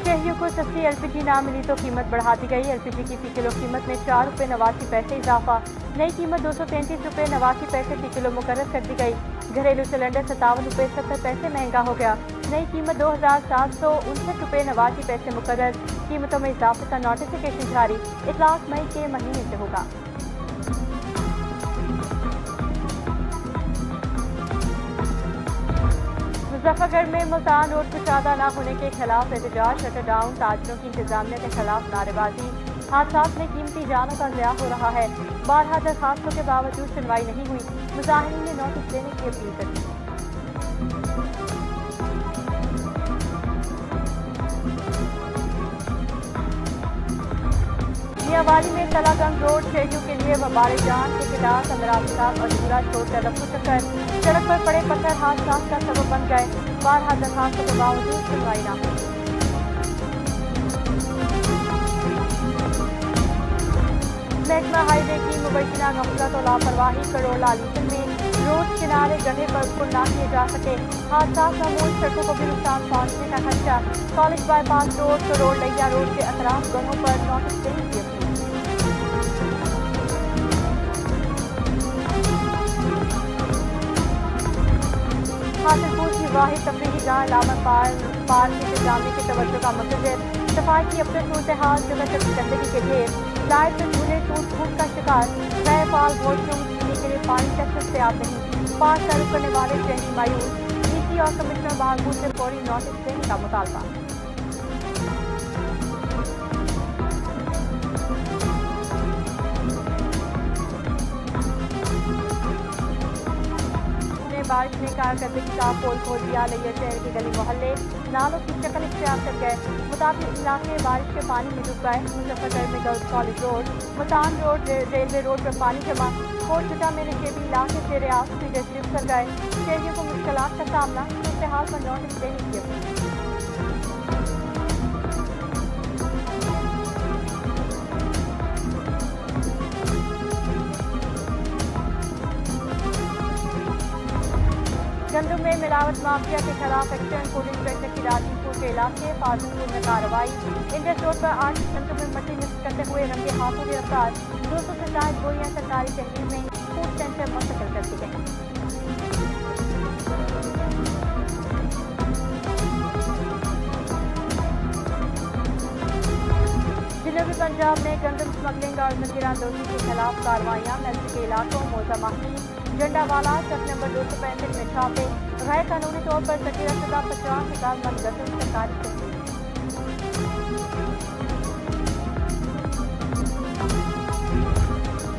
शहरियों को सस्ती एलपीजी ना मिली तो कीमत बढ़ा दी गई। एलपीजी की फी किलो कीमत में ₹4.89 इजाफा। नई कीमत ₹233.89 फी किलो मुकर्रर कर दी गई। घरेलू सिलेंडर ₹57.70 महंगा हो गया। नई कीमत ₹2,759.89 मुकर्रर। कीमतों में इजाफे का नोटिफिकेशन जारी। इतलाक मई के महीने से होगा। मुजफ्फरगढ़ में मुल्तान रोड कुशादा न होने के खिलाफ एहतजाज। शटर डाउन, ताजरों की इंतजामिया के खिलाफ नारेबाजी। हादसा में कीमती जानों का ज़िया हो रहा है। 12 दरखास्तों के बावजूद सुनवाई नहीं हुई। मुजाहिरीन ने नोटिस देने की अपील कर दी। मियांवाली में तलागंज रोड शहरियों के लिए वबाल जान के खिलाफ अमरावती अधूरा छोड़कर रफू चक्कर। सड़क पर पड़े पत्थर हादसा का सबब बन गए। 12 दरखास्तों के बावजूद सुनवाई न हुई। महकमा हाईवे की मुबैना गफलत और लापरवाही। करोला लीसन में रोड किनारे गड्ढे पर पुल न किए जा सके। हादसा महमूद सड़कों को भी नुकसान पहुंचने का खदशा। कॉलेज बाईपास रोड, करोड़ लैया रोड के अतराफ गढ़ों पर नोटिस देने की अपील। हासिलपुर की वाहिद तफरीही गाह लामर पार्क इंतजामिया की तवज्जो का मकसद। सफाई की अब तक सूरत हाल, जगह जगह गंदगी के ढेर। लाइट से झूले टूट फूट का शिकार। गैर फाल वॉशरूम पीने के लिए पानी तक दस्तयाब नहीं। पास चालू करने वाले शहरी मायूस। डीसी और कमिश्नर बहारपुर से फौरी नोटिस देने का मुतालबा। बारिश ने कारकर्दगी का पोल खोल दिया। लिया शहर के गली मोहल्ले नालों की शक्ल इख्तियार कर गए। मुताबिक इलाके बारिश के पानी में डूब गए। मुजफ्फरगढ़ में girls college road, Multan road, railway road पर पानी जमा। कोटछुटा में नशेबी इलाके से रियाज फीडर स्लिप कर गए। शहरियों को मुश्किलात का सामना। सूरत हाल पर नोटिस देने की अपील। गंदम में मिलावट माफिया के खिलाफ एक्शन। फूड इंस्पेक्टर की राजीपुर के इलाके फाजिलपुर में कार्रवाई। इंडस रोड पर 8 गंदम में मट्टी मिक्स करते हुए रंगे हाथों गिरफ्तार। 200 से ज्यादा बोरियां सरकारी तहसील में फूड सेंटर मुंतकिल कर दी गई। जनूबी पंजाब में गंदम स्मगलिंग और मुनकरानंदोजी के खिलाफ कार्रवाइयां। नजर के इलाकों मोजा माही, झंडावाला, चक नंबर 265 में छापे। गैर कानूनी तौर पर तकीरा शुदा 50,000 मन गंदम सरकारी तहसील।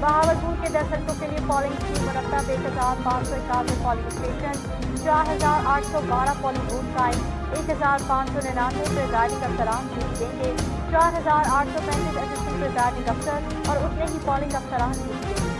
बहावलपुर के 10 सड़कों के लिए पोलिंग स्कीम मुरतब। 1,591 पोलिंग स्टेशन, 4,812 पोलिंग बूथ कायम। 1,599 प्रिजाइडिंग अफसरान ड्यूटी देंगे। 4,835 असिस्टेंट प्रिजाइडिंग अफसर और उतने ही पोलिंग अफसरान ड्यूटी देंगे।